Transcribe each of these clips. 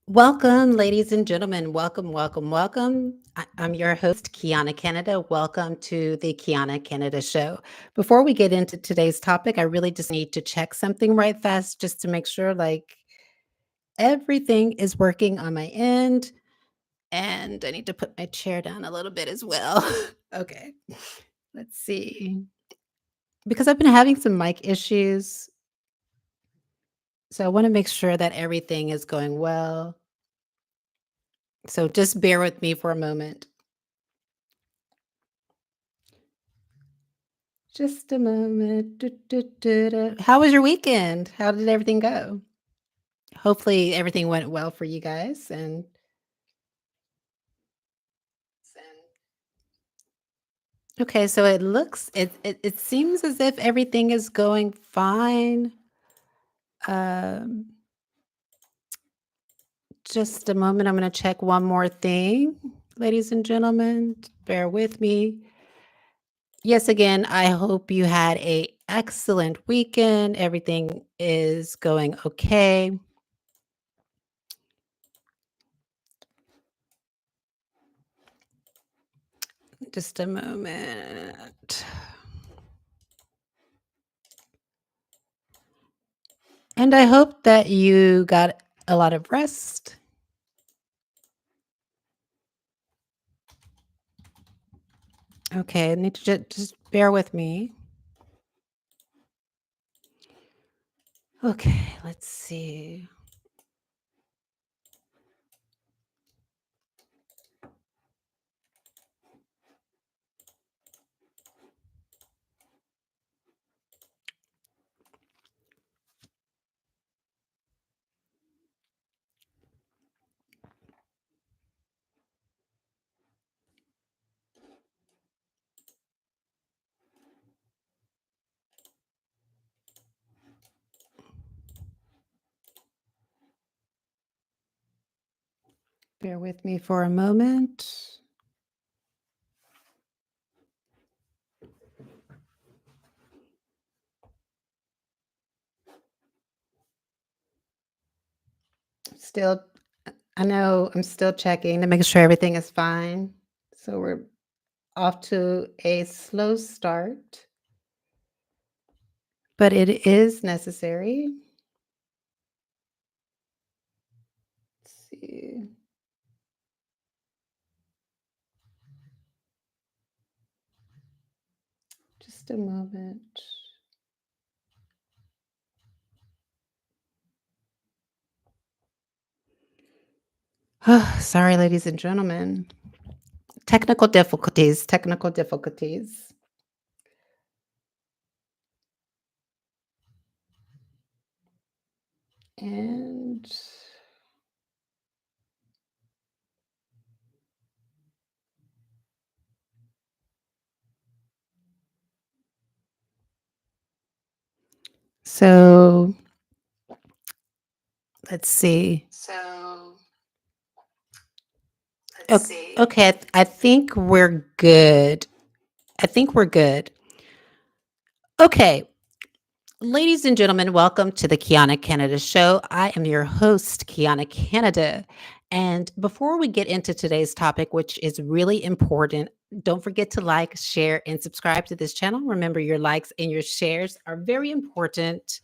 Welcome, ladies and gentlemen. Welcome, welcome, welcome. I'm your host, Kiana Canada. Welcome to the Kiana Canada Show. Before we get into today's topic, I really just need to check something right fast just to make sure everything is working on my end. And I need to put my chair down a little bit as well. Okay, let's see. Because I've been having some mic issues, so I want to make sure that everything is going well. So just bear with me for a moment. Just a moment. How was your weekend? How did everything go? Hopefully everything went well for you guys and okay, so it seems as if everything is going fine. Um just a moment. I'm going to check one more thing. Ladies and gentlemen, bear with me. Yes, again, I hope you had a excellent weekend. Everything is going okay. Just a moment. And I hope that you got a lot of rest. Okay, I need to just bear with me. Okay, let's see. Bear with me for a moment. Still, I know I'm still checking to make sure everything is fine. So we're off to a slow start, but it is necessary. Let's see. Just a moment. Sorry, ladies and gentlemen. Technical difficulties, technical difficulties. And so let's see. Okay, I think we're good. I think we're good. Okay, ladies and gentlemen, welcome to the Kiana Canada Show. I am your host, Kiana Canada. And before we get into today's topic, which is really important, don't forget to like, share, and subscribe to this channel. Remember, your likes and your shares are very important.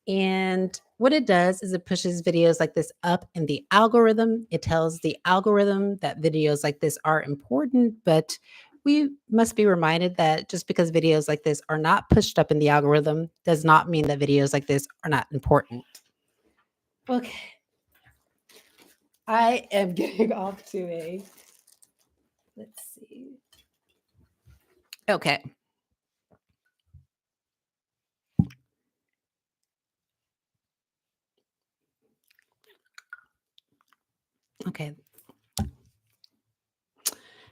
And what it does is it pushes videos like this up in the algorithm. It tells the algorithm that videos like this are important, but we must be reminded that just because videos like this are not pushed up in the algorithm does not mean that videos like this are not important. Okay. I am getting off to a, let's see. Okay. Okay.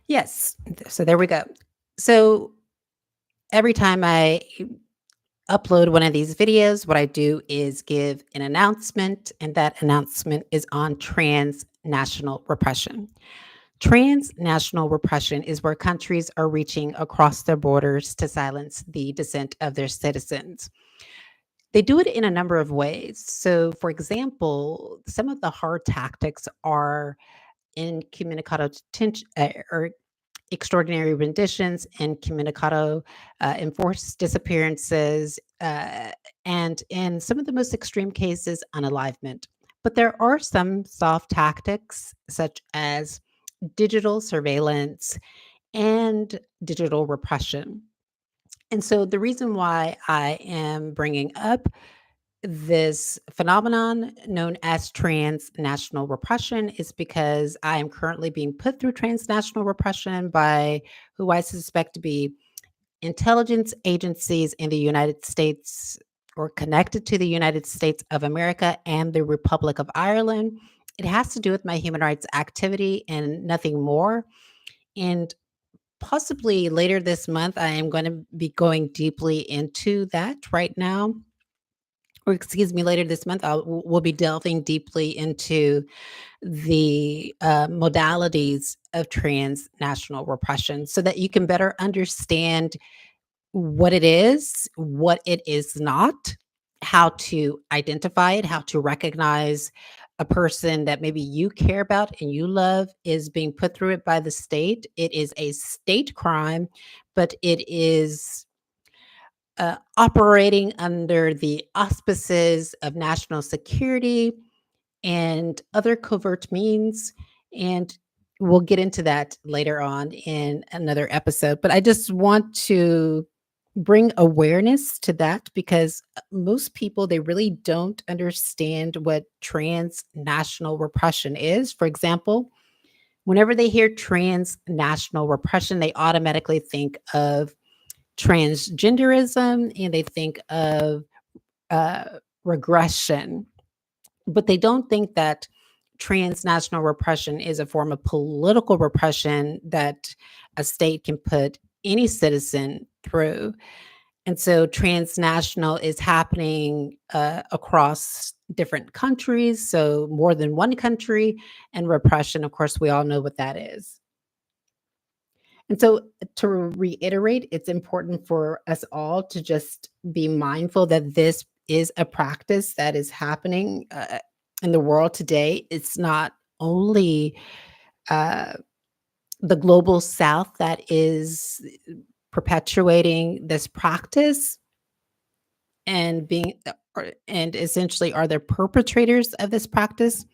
Yes. So there we go. So every time I upload one of these videos, what I do is give an announcement, and that announcement is on transnational repression. Transnational repression is where countries are reaching across their borders to silence the dissent of their citizens. They do it in a number of ways. So, for example, some of the hard tactics are incommunicado or extraordinary renditions, incommunicado, enforced disappearances, and in some of the most extreme cases, unalivement. But there are some soft tactics, such as digital surveillance and digital repression. And so the reason why I am bringing up this phenomenon known as transnational repression is because I am currently being put through transnational repression by who I suspect to be intelligence agencies in the United States or connected to the United States of America and the Republic of Ireland. It has to do with my human rights activity and nothing more. And possibly later this month, I am going to be going deeply into that right now. Or excuse me, later this month, we'll be delving deeply into the modalities of transnational repression so that you can better understand what it is not, how to identify it, how to recognize a person that maybe you care about and you love is being put through it by the state. It is a state crime, but it is operating under the auspices of national security and other covert means. And we'll get into that later on in another episode. But I just want to bring awareness to that because most people they really don't understand what transnational repression is. For example, whenever they hear transnational repression, they automatically think of transgenderism and they think of uh, regression, but they don't think that transnational repression is a form of political repression that a state can put any citizen through. And so transnational is happening across different countries, so more than one country, and repression, of course, we all know what that is. And so, to reiterate, it's important for us all to just be mindful that this is a practice that is happening in the world today. It's not only uh, the global south that is perpetuating this practice and and essentially are the perpetrators of this practice.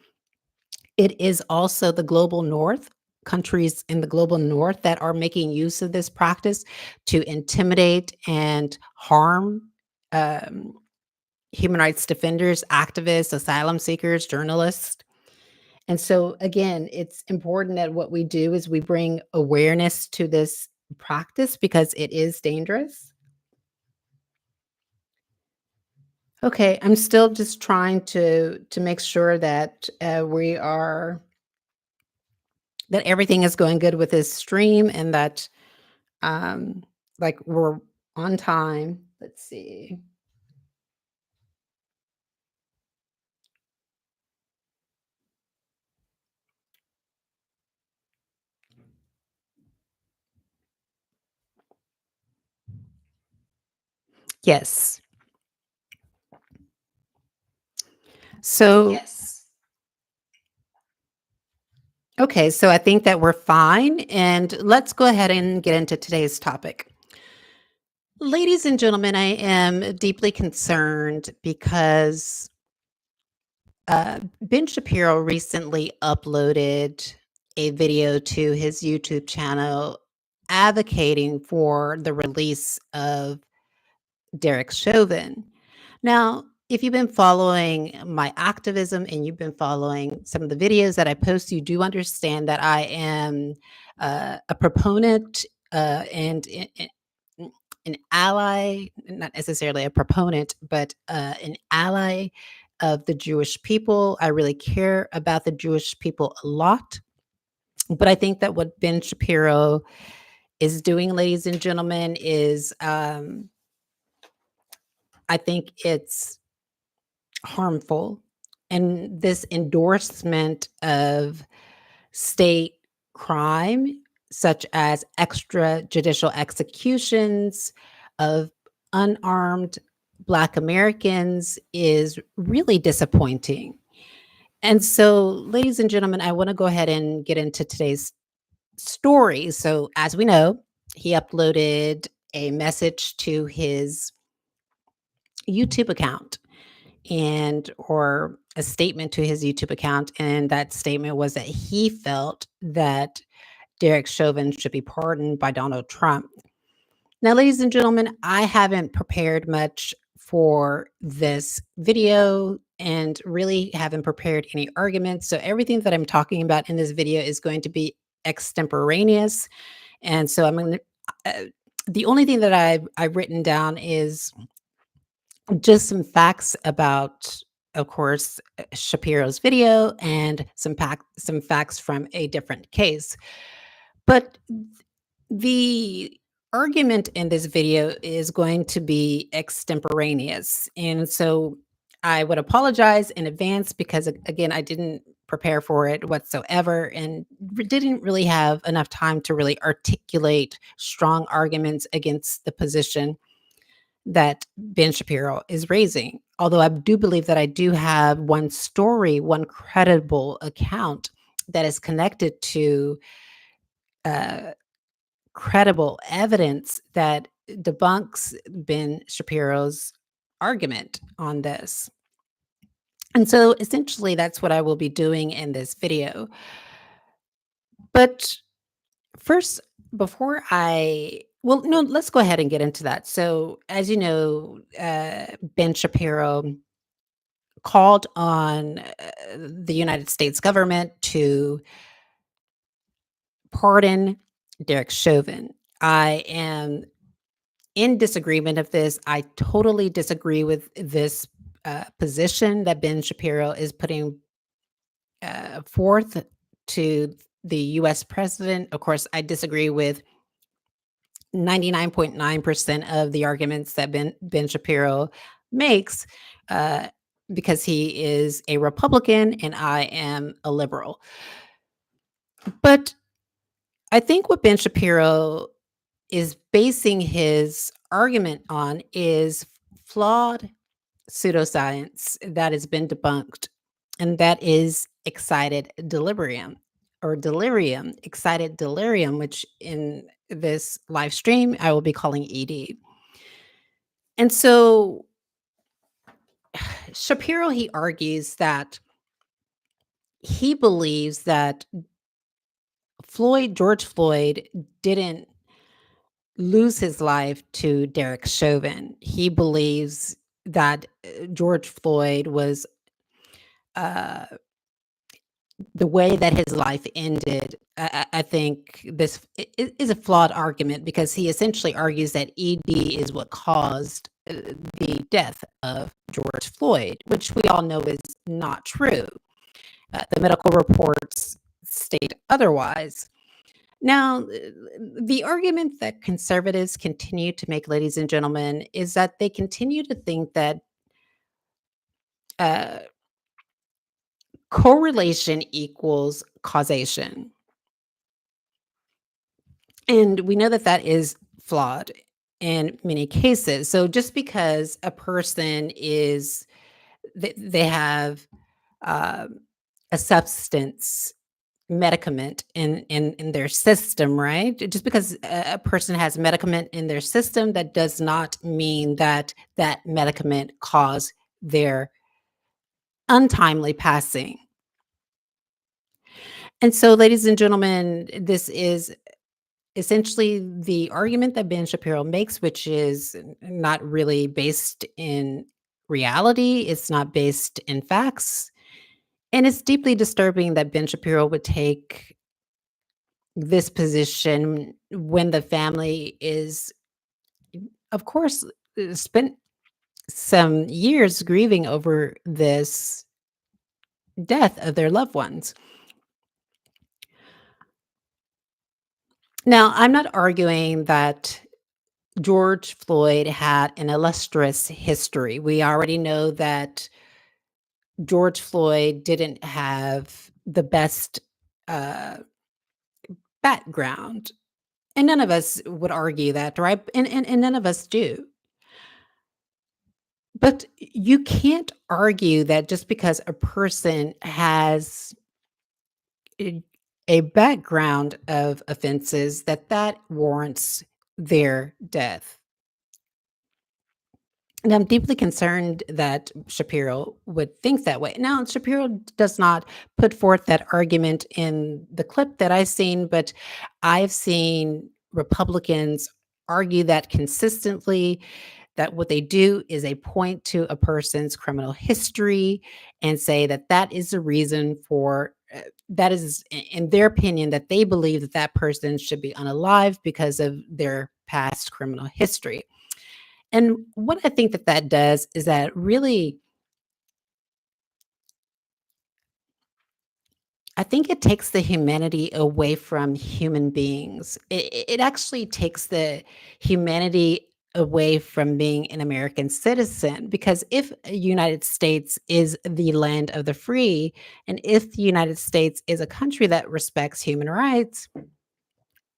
It is also the global north, countries in the global north that are making use of this practice to intimidate and harm um, human rights defenders, activists, asylum seekers, journalists. And so, again, it's important that what we do is we bring awareness to this practice because it is dangerous. Okay, I'm still just trying to make sure that we are that everything is going good with this stream and that um like we're on time. Let's see. Yes. So Yes. okay, so I think that we're fine and let's go ahead and get into today's topic. Ladies and gentlemen, I am deeply concerned because Ben Shapiro recently uploaded a video to his YouTube channel advocating for the release of Derek Chauvin. Now, if you've been following my activism and you've been following some of the videos that I post, you do understand that I am a proponent and an ally, not necessarily a proponent, but an ally of the Jewish people. I really care about the Jewish people a lot. But I think that what Ben Shapiro is doing, ladies and gentlemen, is I think it's harmful. And this endorsement of state crime, such as extrajudicial executions of unarmed Black Americans is really disappointing. And so, ladies and gentlemen, I want to go ahead and get into today's story. So, as we know, he uploaded a message to his YouTube account and or a statement to his YouTube account, and that statement was that he felt that Derek Chauvin should be pardoned by Donald Trump. Now, ladies and gentlemen, I haven't prepared much for this video and really haven't prepared any arguments. So everything that I'm talking about in this video is going to be extemporaneous. And so I'm going to the only thing that I've written down is just some facts about, of course, Shapiro's video and some facts from a different case. But the argument in this video is going to be extemporaneous. And so I would apologize in advance because, again, I didn't prepare for it whatsoever and didn't really have enough time to really articulate strong arguments against the position that Ben Shapiro is raising. Although I do believe that I do have one story, one credible account that is connected to uh, credible evidence that debunks Ben Shapiro's argument on this. And so essentially, that's what I will be doing in this video. But first, before well, no, let's go ahead and get into that. So, as you know, Ben Shapiro called on the United States government to pardon Derek Chauvin. I am in disagreement of this. I totally disagree with this position that Ben Shapiro is putting forth to the US president. Of course, I disagree with 99.9% of the arguments that Ben Shapiro makes uh, because he is a Republican and I am a liberal. But I think what Ben Shapiro is basing his argument on is flawed pseudoscience that has been debunked, and that is excited delirium, which in this live stream I will be calling ED. And so Shapiro, he argues that he believes that George Floyd didn't lose his life to Derek Chauvin. He believes that George Floyd was uh, the way that his life ended. I think this is a flawed argument because he essentially argues that ED is what caused the death of George Floyd, which we all know is not true. The medical reports state otherwise. Now, the argument that conservatives continue to make, ladies and gentlemen, is that they continue to think that uh, correlation equals causation. And we know that that is flawed in many cases. So just because a person they have um, a substance medicament in their system, right? Just because a person has medicament in their system, that does not mean that that medicament caused their untimely passing. And so, ladies and gentlemen, this is essentially the argument that Ben Shapiro makes, which is not really based in reality. It's not based in facts. And it's deeply disturbing that Ben Shapiro would take this position when the family is, of course, spent some years grieving over this death of their loved ones. Now, I'm not arguing that George Floyd had an illustrious history. We already know that George Floyd didn't have the best uh, background. And none of us would argue that, right? And none of us do. But you can't argue that just because a person has a a background of offenses that that warrants their death. And I'm deeply concerned that Shapiro would think that way. Now, Shapiro does not put forth that argument in the clip that I've seen, but I've seen Republicans argue that consistently, that what they do is they point to a person's criminal history and say that that is the reason for that is in their opinion that they believe that that person should be unalive because of their past criminal history. And what I think that that does is that really, I think it takes the humanity away from human beings. It actually takes the humanity away from being an American citizen because if the United States is the land of the free, and if the United States is a country that respects human rights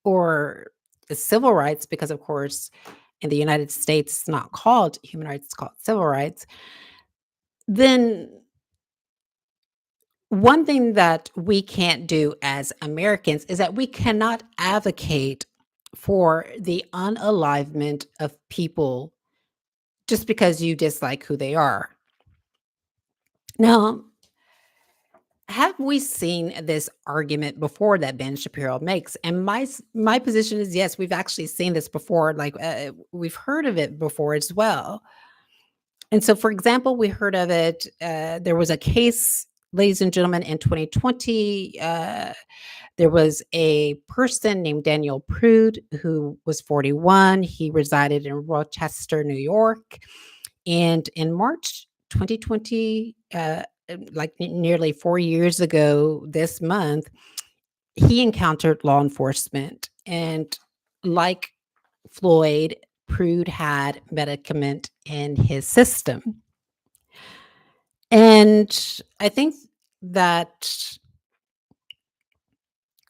or civil rights, because of course in the United States it's not called human rights, it's called civil rights, then one thing that we can't do as Americans is that we cannot advocate for the unalivement of people just because you dislike who they are. Now, have we seen this argument before that Ben Shapiro makes? And my position is yes, we've actually seen this before. Like we've heard of it before as well. And so, for example, we heard of it. There was a case, ladies and gentlemen, in 2020. There was a person named Daniel Prude who was 41. He resided in Rochester, New York. And in March 2020, like nearly 4 years ago this month, he encountered law enforcement. And like Floyd, Prude had medicament in his system. And I think that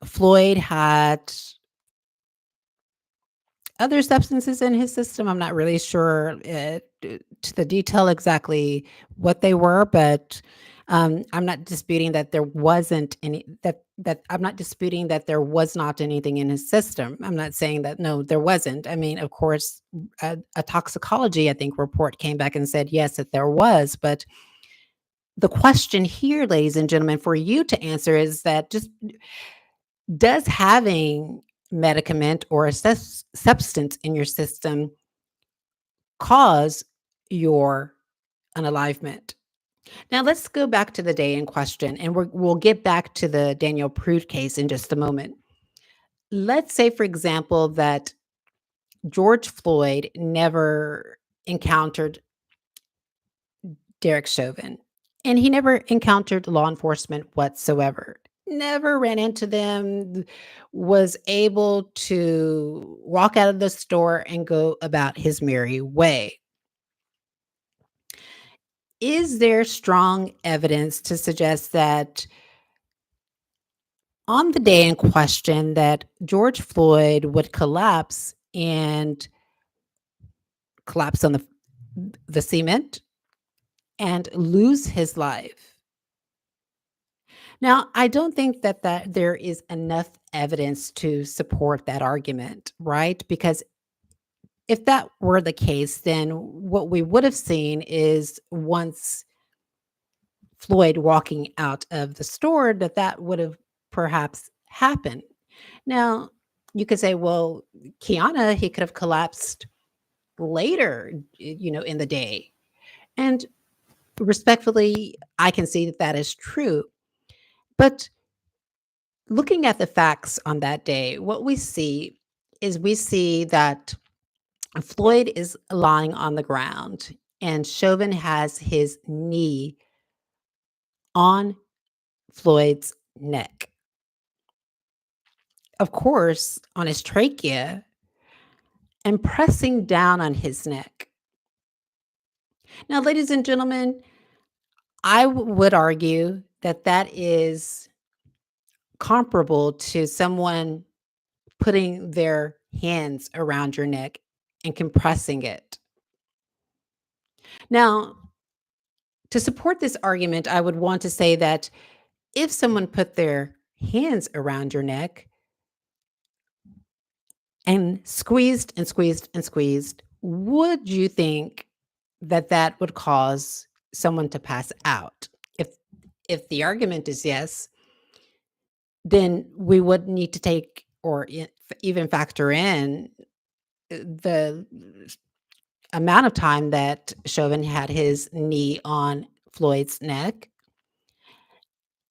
Floyd had other substances in his system. I'm not really sure to the detail exactly what they were, but I'm not disputing that there wasn't any that I'm not disputing that there was not anything in his system. I'm not saying that no, there wasn't. I mean, of course, a toxicology I think report came back and said yes that there was, but the question here, ladies and gentlemen, for you to answer is that just does having medicament or a substance in your system cause your unalivement? Now, let's go back to the day in question, and we'll get back to the Daniel Prude case in just a moment. Let's say, for example, that George Floyd never encountered Derek Chauvin, and he never encountered law enforcement whatsoever. Never ran into them, was able to walk out of the store and go about his merry way. Is there strong evidence to suggest that on the day in question that George Floyd would collapse and collapse on the cement and lose his life? Now, I don't think that there is enough evidence to support that argument, right? Because if that were the case, then what we would have seen is once Floyd walking out of the store, that that would have perhaps happened. Now, you could say, well, Quianna, he could have collapsed later, in the day. And respectfully, I can see that that is true. But looking at the facts on that day, what we see is we see that Floyd is lying on the ground and Chauvin has his knee on Floyd's neck. Of course, on his trachea and pressing down on his neck. Now, ladies and gentlemen, would argue that that is comparable to someone putting their hands around your neck and compressing it. Now, to support this argument, I would want to say that if someone put their hands around your neck and squeezed and squeezed and squeezed, would you think that that would cause someone to pass out? If if the argument is yes, then we would need to take or even factor in the amount of time that Chauvin had his knee on Floyd's neck.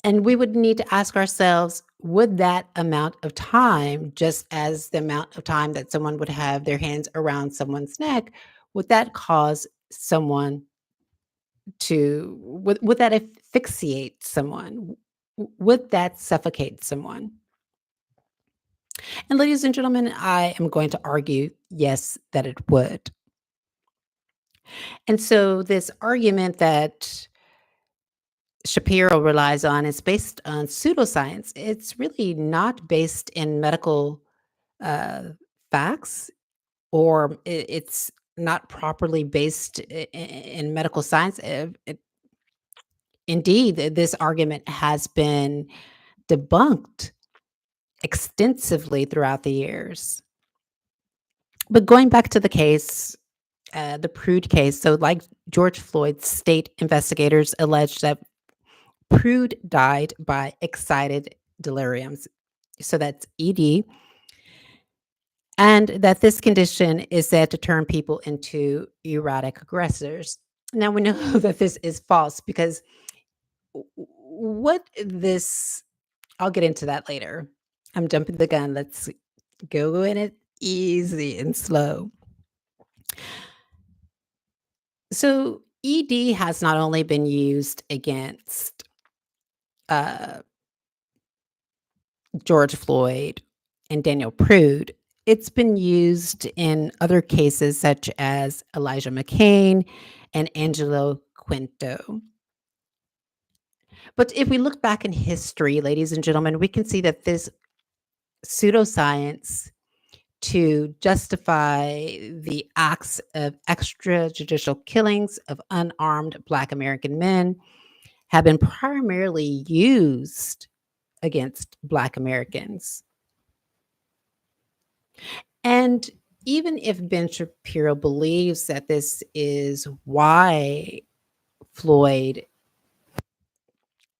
And we would need to ask ourselves, would that amount of time, just as the amount of time that someone would have their hands around someone's neck, would that cause someone would that asphyxiate someone? Would that suffocate someone? And ladies and gentlemen, I am going to argue, yes, that it would. And so this argument that Shapiro relies on is based on pseudoscience. It's really not based in medical uh, facts, or it's not properly based in medical science. Indeed, this argument has been debunked extensively throughout the years. But going back to the case, the Prude case, so like George Floyd, state investigators alleged that Prude died by excited deliriums. So that's ED. And that this condition is said to turn people into erratic aggressors. Now we know that this is false because what this, I'll get into that later. I'm jumping the gun. Let's go in it easy and slow. So ED has not only been used against uh, George Floyd and Daniel Prude, it's been used in other cases such as Elijah McCain and Angelo Quinto. But if we look back in history, ladies and gentlemen, we can see that this pseudoscience to justify the acts of extrajudicial killings of unarmed Black American men have been primarily used against Black Americans. And even if Ben Shapiro believes that this is why Floyd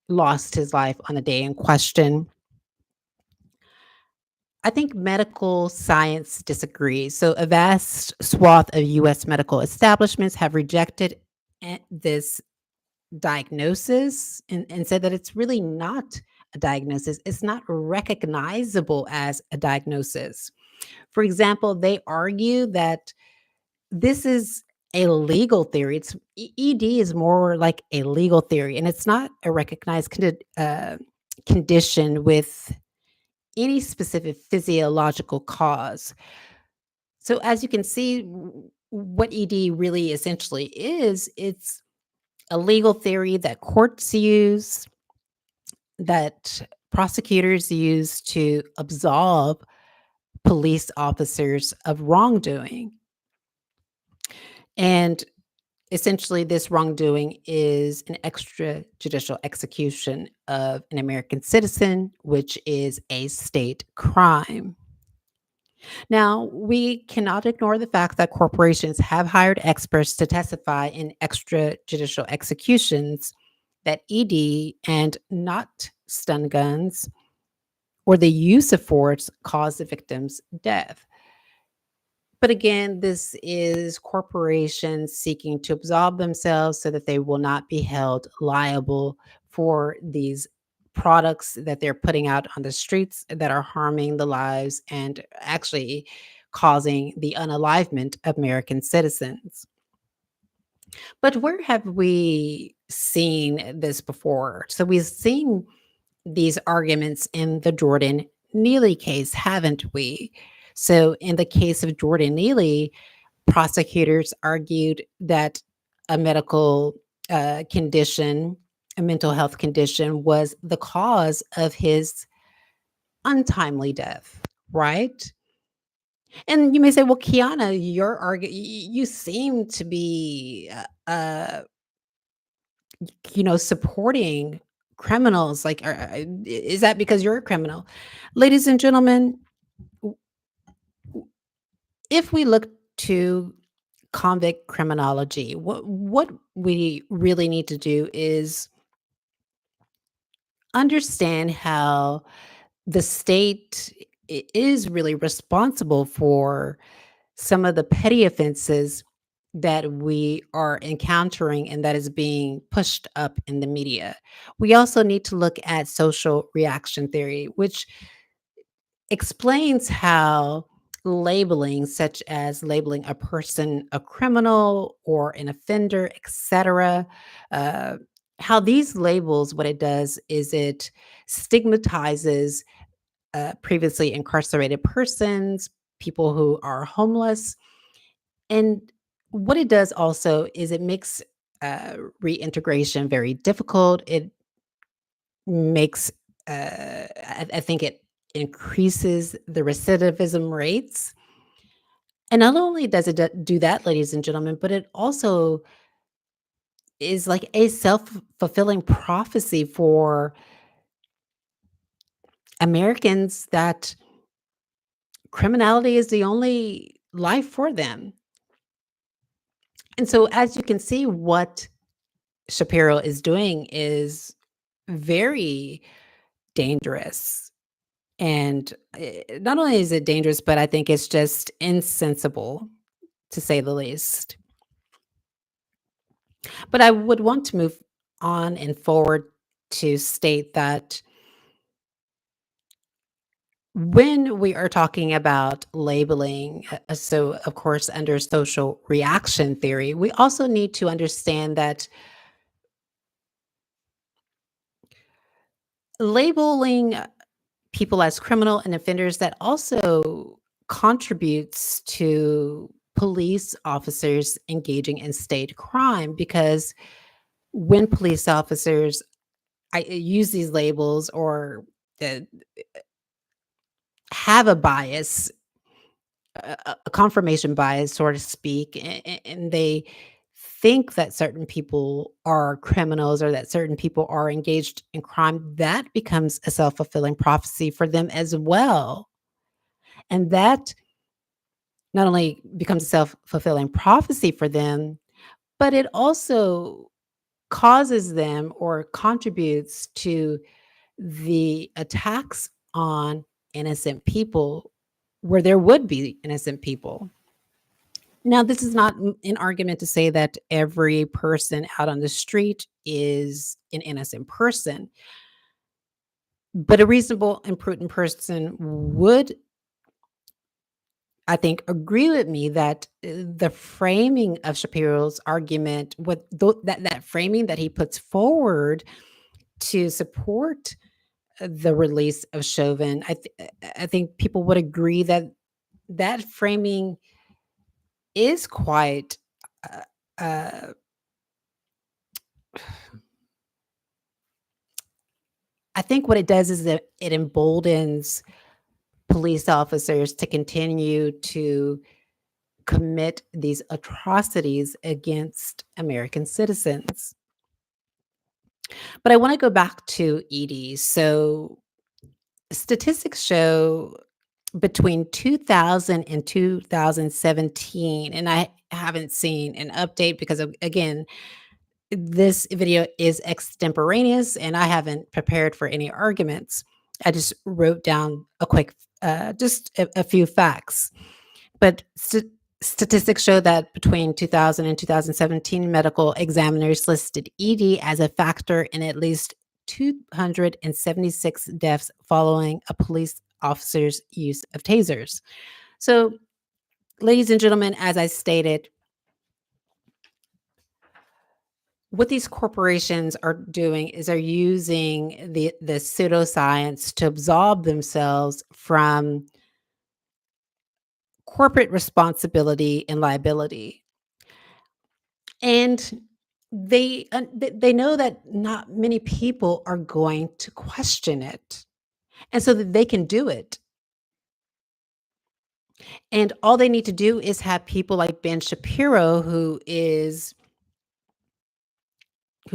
lost his life on the day in question, I think medical science disagrees. So, a vast swath of US medical establishments have rejected this diagnosis and said that it's really not a diagnosis. It's not recognizable as a diagnosis. For example, they argue that this is a legal theory. ED is more like a legal theory, and it's not a recognized condition with any specific physiological cause. So, as you can see, what ED really essentially is, it's a legal theory that courts use, that prosecutors use to absolve police officers of wrongdoing. And essentially, this wrongdoing is an extrajudicial execution of an American citizen, which is a state crime. Now, we cannot ignore the fact that corporations have hired experts to testify in extrajudicial executions that ED and not stun guns or the use of force cause the victim's death. But again, this is corporations seeking to absolve themselves so that they will not be held liable for these products that they're putting out on the streets that are harming the lives and actually causing the unalivement of American citizens. But where have we seen this before? So we've seen these arguments in the Jordan Neely case, haven't we? So, in the case of Jordan Neely, prosecutors argued that a medical condition, a mental health condition, was the cause of his untimely death, right? And you may say, "Well, Kiana, you seem to be, supporting criminals. Like, is that because you're a criminal?" Ladies and gentlemen, w- if we look to convict criminology, what we really need to do is understand how the state is really responsible for some of the petty offenses that we are encountering and that is being pushed up in the media. We also need to look at social reaction theory, which explains how labeling, such as labeling a person a criminal or an offender, etc., uh, how these labels, what it does is it stigmatizes previously incarcerated persons, people who are homeless, and what it does also is it makes reintegration very difficult. It makes, I think it increases the recidivism rates. And not only does it do that, ladies and gentlemen, but it also is like a self fulfilling prophecy for Americans that criminality is the only life for them. And so, as you can see, what Shapiro is doing is very dangerous. And not only is it dangerous, but I think it's just insensible to say the least. But I would want to move on and forward to state that when we are talking about labeling, so of course, under social reaction theory, we also need to understand that labeling people as criminal and offenders that also contributes to police officers engaging in state crime because when police officers use these labels or uh, have a bias, a confirmation bias, so to speak, and they think that certain people are criminals or that certain people are engaged in crime, that becomes a self fulfilling prophecy for them as well. And that not only becomes a self fulfilling prophecy for them, but it also causes them or contributes to the attacks on innocent people where there would be innocent people. Now, this is not an argument to say that every person out on the street is an innocent person, but a reasonable and prudent person would, I think, agree with me that the framing of Shapiro's argument, that framing that he puts forward to support the release of Chauvin, I think people would agree that that framing is quite. Uh, uh, I think what it does is that it emboldens police officers to continue to commit these atrocities against American citizens. But I want to go back to ED. So statistics show between 2000 and 2017, and I haven't seen an update because of, again, this video is extemporaneous and I haven't prepared for any arguments. I just wrote down a quick, just a few facts. But statistics show that between 2000 and 2017, medical examiners listed ED as a factor in at least 276 deaths following a police officer's use of tasers. So, ladies and gentlemen, as I stated, what these corporations are doing is they're using the pseudoscience to absolve themselves from corporate responsibility and liability. And they know that not many people are going to question it, and so that they can do it. And all they need to do is have people like Ben Shapiro, who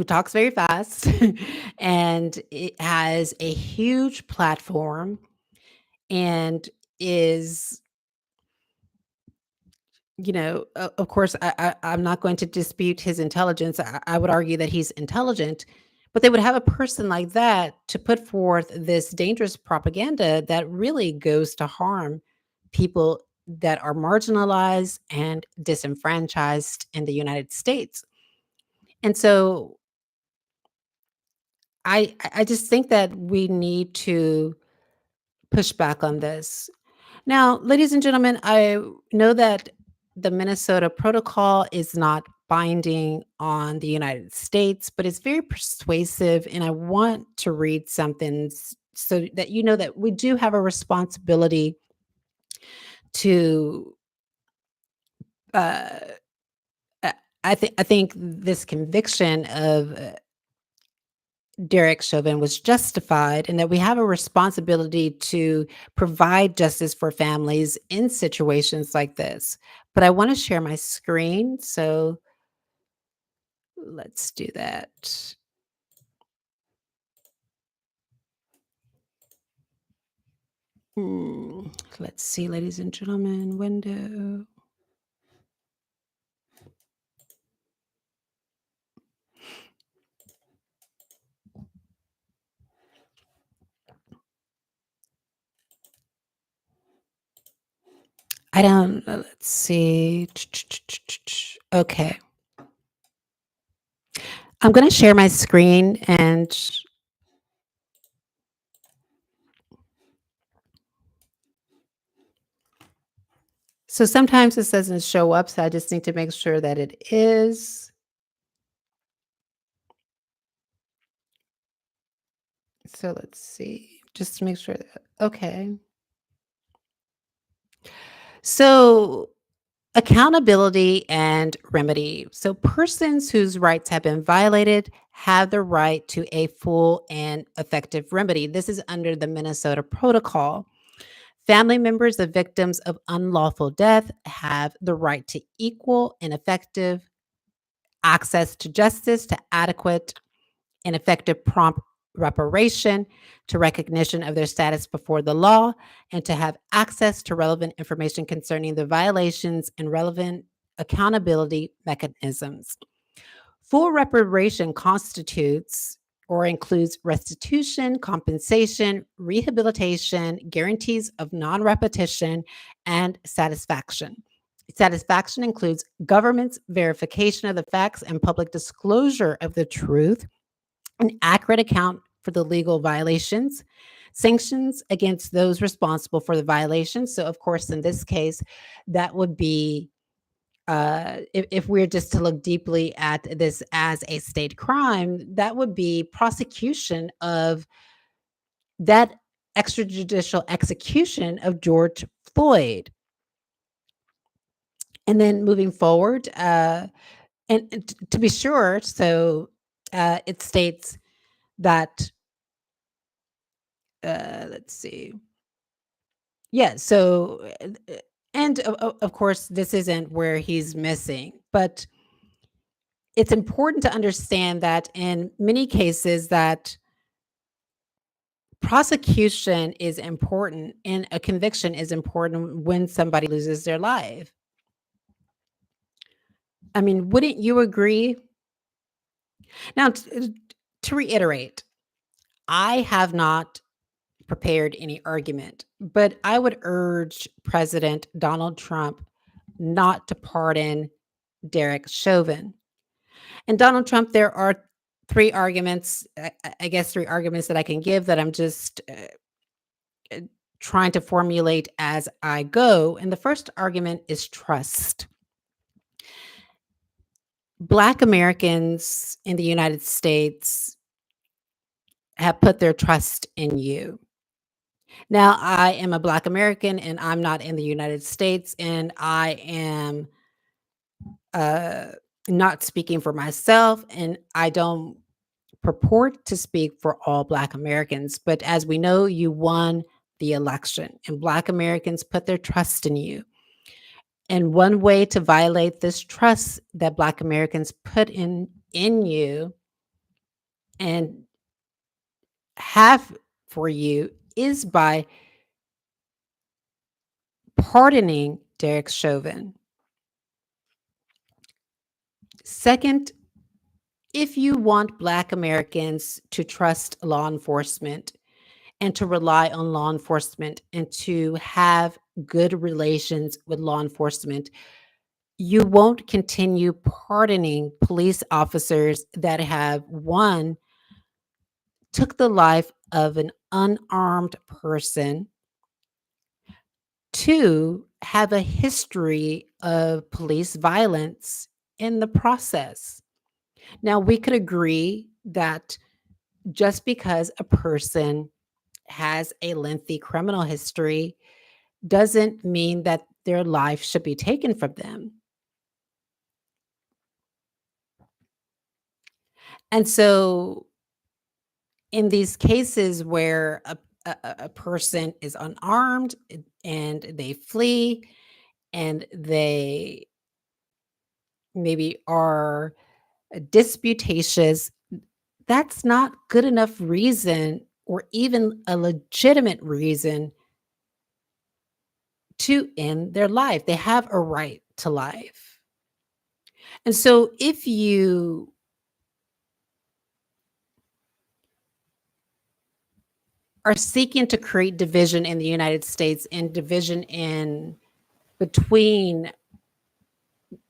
talks very fast and it has a huge platform and is, of course, I'm not going to dispute his intelligence. I would argue that he's intelligent, but they would have a person like that to put forth this dangerous propaganda that really goes to harm people that are marginalized and disenfranchised in the United States. And so I just think that we need to push back on this. Now, ladies and gentlemen, I know that the Minnesota Protocol is not binding on the United States, but it's very persuasive. And I want to read something so that you know that we do have a responsibility to. Uh, I I think this conviction of Derek Chauvin was justified, and that we have a responsibility to provide justice for families in situations like this. But I want to share my screen, so let's do that. Hmm, Let's see, ladies and gentlemen, window. I don't, let's see. Okay. I'm going to share my screen and so sometimes it doesn't show up, so I just need to make sure that it is. So let's see, just to make sure that, okay. So accountability and remedy. So persons whose rights have been violated have the right to a full and effective remedy. This is under the Minnesota Protocol. Family members of victims of unlawful death have the right to equal and effective access to justice, to adequate and effective prompt reparation, to recognition of their status before the law, and to have access to relevant information concerning the violations and relevant accountability mechanisms. Full reparation constitutes or includes restitution, compensation, rehabilitation, guarantees of non repetition, and satisfaction. Satisfaction includes government's verification of the facts and public disclosure of the truth, an accurate account for the legal violations, sanctions against those responsible for the violations. So, of course, in this case, that would be if we're just to look deeply at this as a state crime, that would be prosecution of that extrajudicial execution of George Floyd. And then moving forward, and to be sure, so it states that, let's see. Yeah, so, and of course, this isn't where he's missing, but it's important to understand that in many cases that prosecution is important and a conviction is important when somebody loses their life. I mean, wouldn't you agree? Now, to reiterate, I have not prepared any argument, but I would urge President Donald Trump not to pardon Derek Chauvin. And Donald Trump, there are three arguments, I guess, three arguments that I can give that I'm just uh, trying to formulate as I go. And the first argument is trust. Black Americans in the United States have put their trust in you. Now, I am a Black American and I'm not in the United States, and I am uh, not speaking for myself, and I don't purport to speak for all Black Americans. But as we know, you won the election, and Black Americans put their trust in you. And one way to violate this trust that Black Americans put in you and have for you is by pardoning Derek Chauvin. Second, if you want Black Americans to trust law enforcement and to rely on law enforcement and to have good relations with law enforcement, you won't continue pardoning police officers that have, one, took the life of an unarmed person, two, have a history of police violence in the process. Now, we could agree that just because a person has a lengthy criminal history doesn't mean that their life should be taken from them. And so, in these cases where a person is unarmed and they flee and they maybe are disputatious, that's not good enough reason or even a legitimate reason to end their life. They have a right to life. And so if you are seeking to create division in the United States and division in between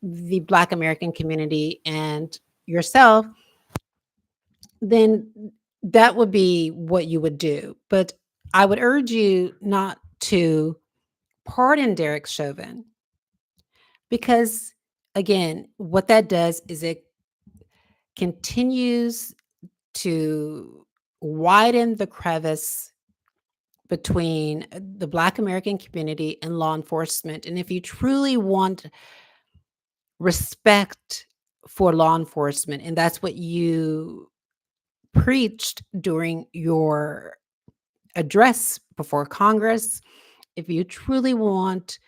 the Black American community and yourself, then that would be what you would do. But I would urge you not to pardon Derek Chauvin because, again, what that does is it continues to widen the crevice between the Black American community and law enforcement. And if you truly want respect for law enforcement, and that's what you preached during your address before Congress, if you truly want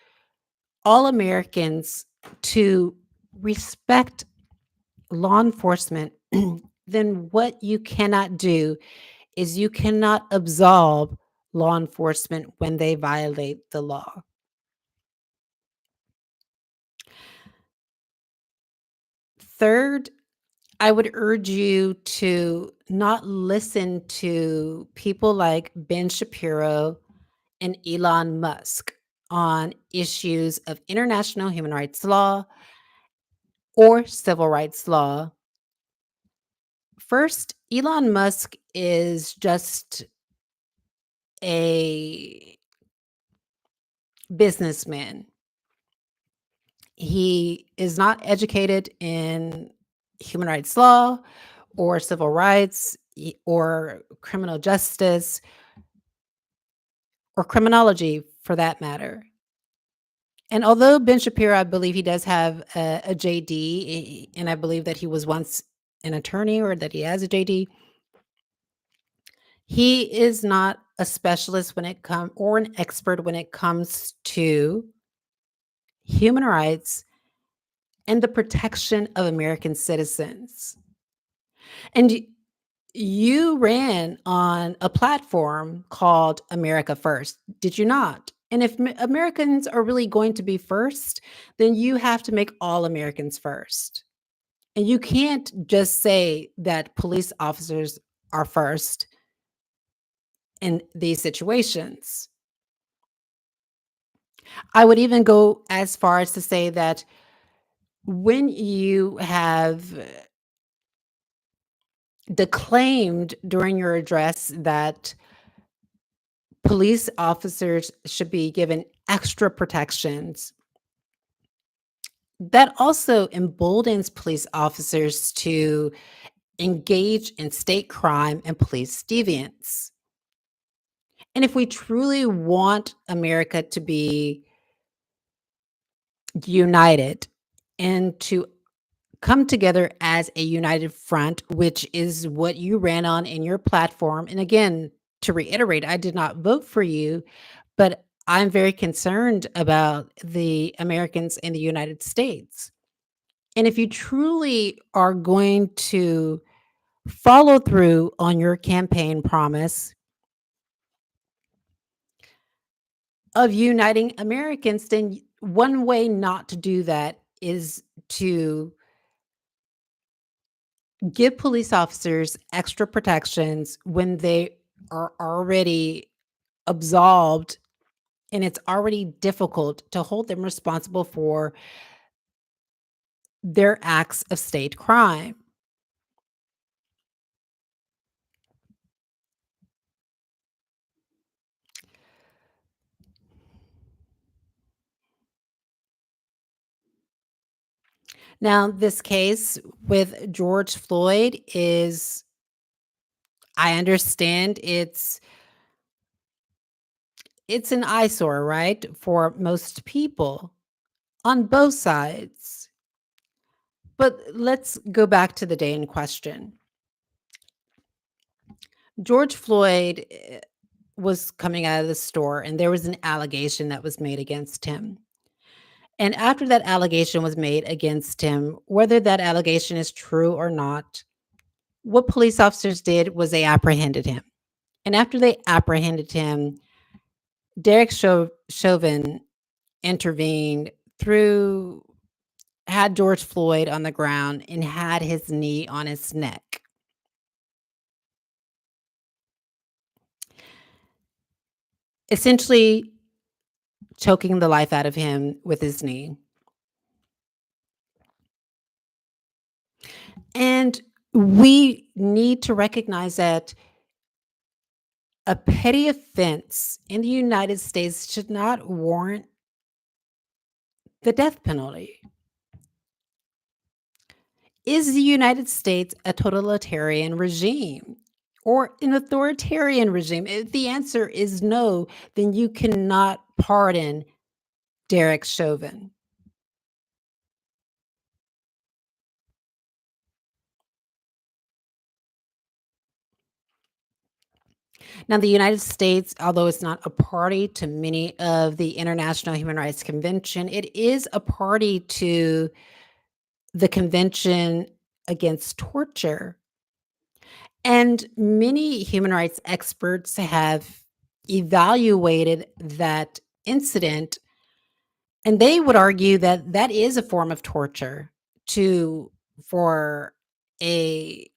all Americans to respect law enforcement, then what you cannot do is you cannot absolve law enforcement when they violate the law. Third, I would urge you to not listen to people like Ben Shapiro and Elon Musk on issues of international human rights law or civil rights law. First, Elon Musk is just a businessman. He is not educated in human rights law or civil rights or criminal justice or criminology for that matter. And although Ben Shapiro, I believe he does have a JD, and I believe that he was once an attorney or that he has a JD, he is not a specialist when it comes or an expert when it comes to human rights and the protection of American citizens. And you ran on a platform called America First, did you not? And if Americans are really going to be first, then you have to make all Americans first. And you can't just say that police officers are first in these situations. I would even go as far as to say that when you have declaimed during your address that police officers should be given extra protections, that also emboldens police officers to engage in state crime and police deviance. And if we truly want America to be united and to come together as a united front, which is what you ran on in your platform. And again, to reiterate, I did not vote for you, but I'm very concerned about the Americans in the United States. And if you truly are going to follow through on your campaign promise of uniting Americans, then one way not to do that is to give police officers extra protections when they are already absolved and it's already difficult to hold them responsible for their acts of state crime. Now, this case with George Floyd is, I understand it's an eyesore, right, for most people on both sides. But let's go back to the day in question. George Floyd was coming out of the store and there was an allegation that was made against him. And after that allegation was made against him, whether that allegation is true or not, what police officers did was they apprehended him. And after they apprehended him, Derek Chauvin intervened through had George Floyd on the ground and had his knee on his neck. Essentially choking the life out of him with his knee. And we need to recognize that a petty offense in the United States should not warrant the death penalty. Is the United States a totalitarian regime or an authoritarian regime? If the answer is no, then you cannot pardon Derek Chauvin. Now, the United States, although it's not a party to many of the International Human Rights Convention, it is a party to the Convention Against Torture. And many human rights experts have evaluated that incident, and they would argue that that is a form of torture to for a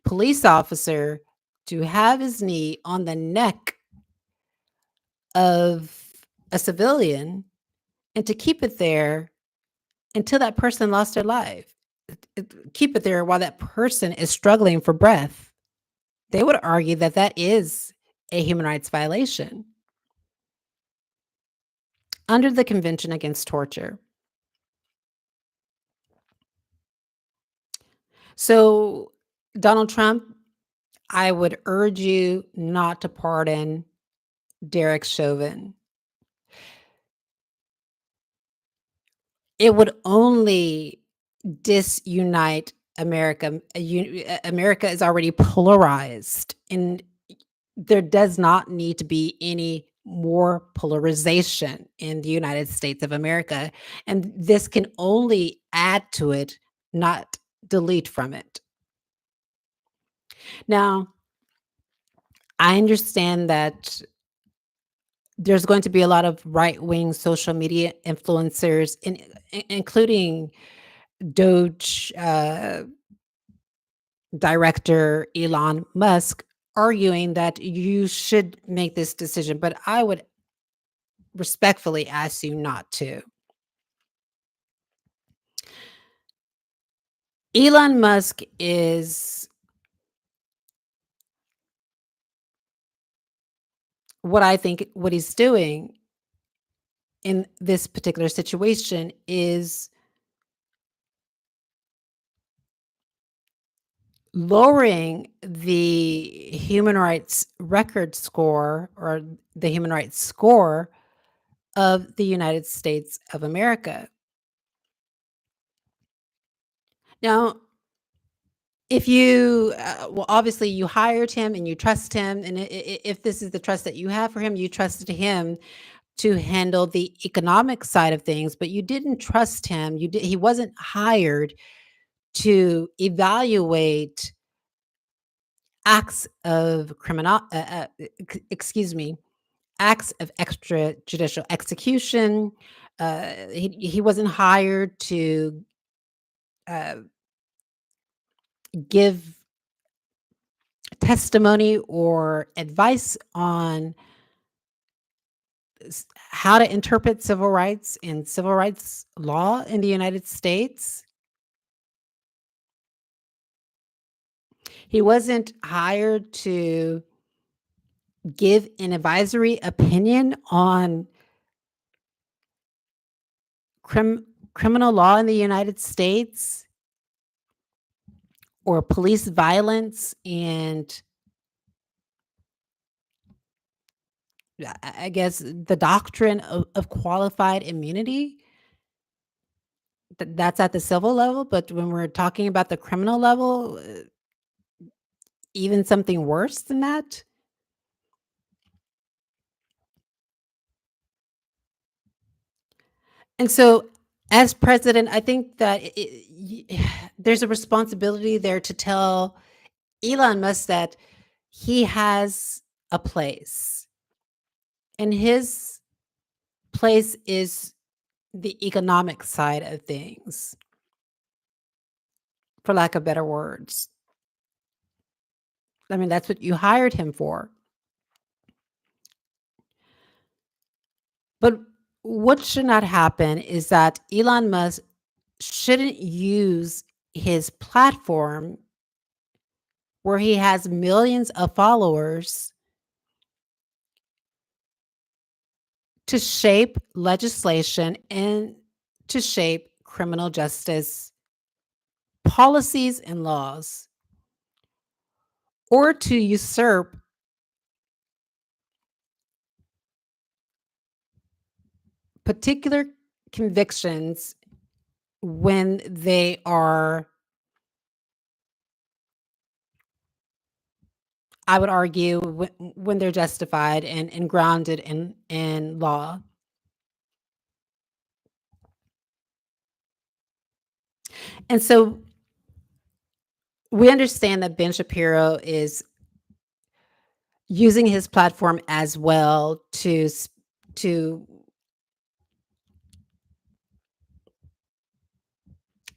police officer to have his knee on the neck of a civilian and to keep it there until that person lost their life. Keep it there while that person is struggling for breath. They would argue that that is a human rights violation under the Convention Against Torture. So, Donald Trump, I would urge you not to pardon Derek Chauvin. It would only disunite America. America is already polarized, and there does not need to be any more polarization in the United States of America. And this can only add to it, not delete from it. Now, I understand that there's going to be a lot of right-wing social media influencers, including Doge director Elon Musk, arguing that you should make this decision, but I would respectfully ask you not to. Elon Musk is what I think what he's doing in this particular situation is lowering the human rights record score or the human rights score of the United States of America. Now, if you well, obviously you hired him and you trust him, and if this is the trust that you have for him, you trusted him to handle the economic side of things, but you didn't trust him. He wasn't hired to evaluate acts of excuse me, acts of extrajudicial execution. He wasn't hired to uh, give testimony or advice on how to interpret civil rights and civil rights law in the United States. He wasn't hired to give an advisory opinion on criminal law in the United States or police violence and I guess the doctrine of qualified immunity. That's at the civil level, but when we're talking about the criminal level, even something worse than that. And so, as president, I think that there's a responsibility there to tell Elon Musk that he has a place, and his place is the economic side of things, for lack of better words. I mean, that's what you hired him for. But what should not happen is that Elon Musk shouldn't use his platform where he has millions of followers to shape legislation and to shape criminal justice policies and laws, or to usurp particular convictions when they are, I would argue, when they're justified and grounded in law. And so we understand that Ben Shapiro is using his platform as well to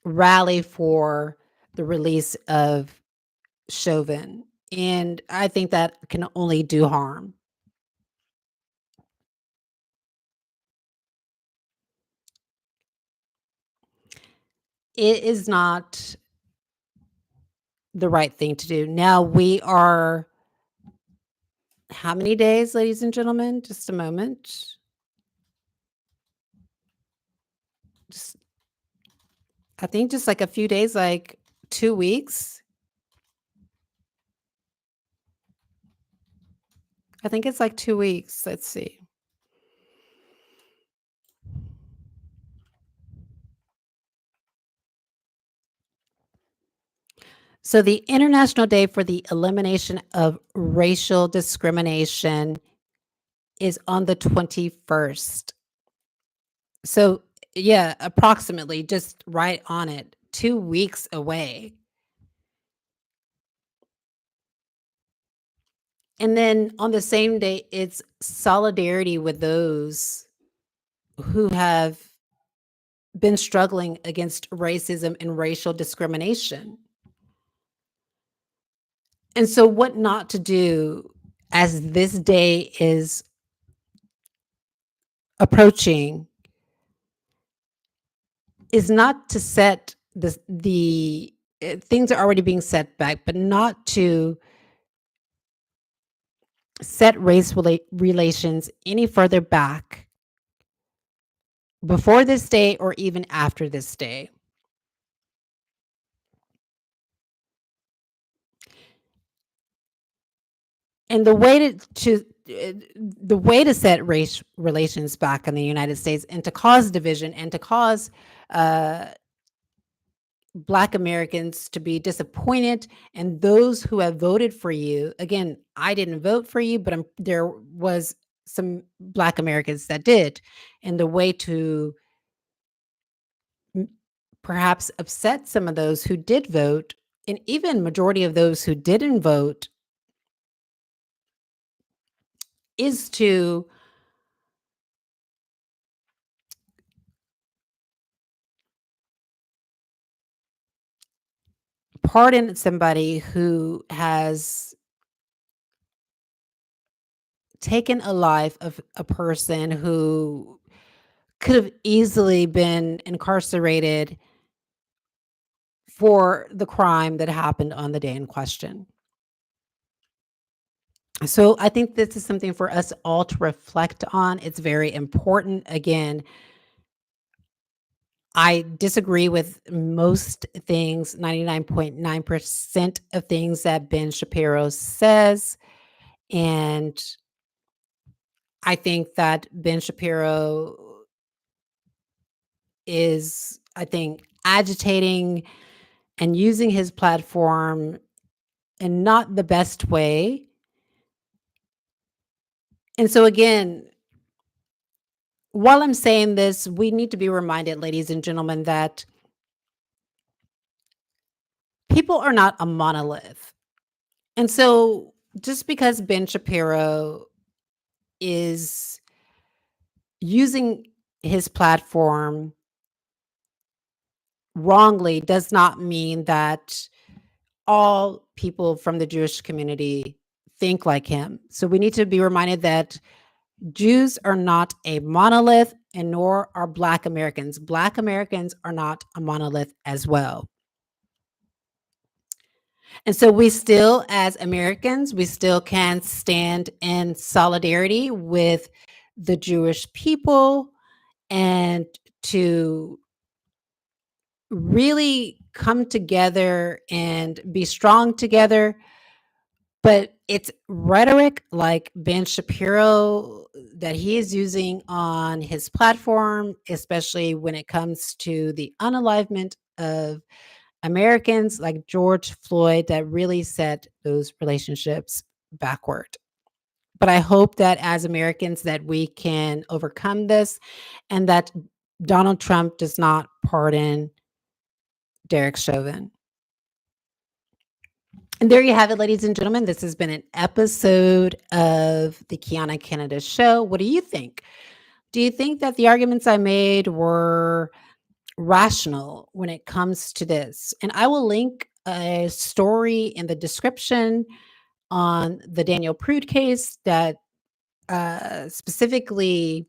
rally for the release of Chauvin, and I think that can only do harm. It is not the right thing to do. Now we are how many days, ladies and gentlemen? Just a moment. Just I think just like a few days, like 2 weeks. I think it's like 2 weeks. Let's see. So the International Day for the Elimination of Racial Discrimination is on the 21st. So, yeah, approximately just right on it, 2 weeks away. And then on the same day, it's solidarity with those who have been struggling against racism and racial discrimination. And so, what not to do as this day is approaching is not to set the things are already being set back, but not to set relations any further back before this day or even after this day. And the way to set race relations back in the United States and to cause division and to cause Black Americans to be disappointed, and those who have voted for you. Again, I didn't vote for you, but there was some Black Americans that did. And the way to m- perhaps upset some of those who did vote, and even majority of those who didn't vote, is to pardon somebody who has taken a life of a person who could have easily been incarcerated for the crime that happened on the day in question. So I think this is something for us all to reflect on. It's very important. Again, I disagree with most things, 99.9% of things that Ben Shapiro says. And I think that Ben Shapiro is, I think, agitating and using his platform in not the best way. And so, again, while I'm saying this, we need to be reminded, ladies and gentlemen, that people are not a monolith. And so, just because Ben Shapiro is using his platform wrongly does not mean that all people from the Jewish community think like him. So, we need to be reminded that Jews are not a monolith, and nor are Black Americans. Black Americans are not a monolith as well. And so we still, as Americans, we still can stand in solidarity with the Jewish people and to really come together and be strong together. But it's rhetoric like Ben Shapiro that he is using on his platform, especially when it comes to the unalivement of Americans like George Floyd, that really set those relationships backward. But I hope that as Americans that we can overcome this and that Donald Trump does not pardon Derek Chauvin. And there you have it, ladies and gentlemen. This has been an episode of the Quianna Canada Show. What do you think? Do you think that the arguments I made were rational when it comes to this? And I will link a story in the description on the Daniel Prude case that specifically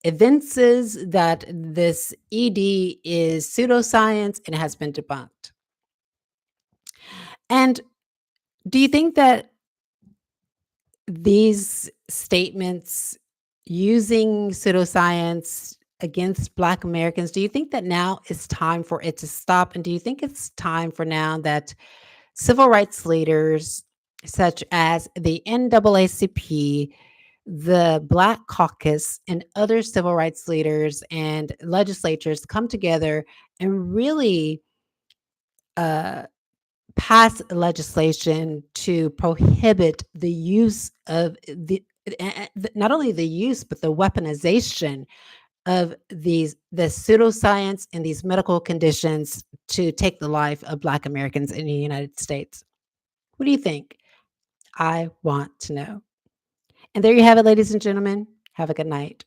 evinces that this ED is pseudoscience and has been debunked. And do you think that these statements using pseudoscience against Black Americans, do you think that now it's time for it to stop? And do you think it's time for now that civil rights leaders such as the NAACP, the Black Caucus, and other civil rights leaders and legislatures come together and really uh, pass legislation to prohibit the use of not only the use but the weaponization of the pseudoscience and these medical conditions to take the life of Black Americans in the United States? What do you think? I want to know. And there you have it, ladies and gentlemen. Have a good night.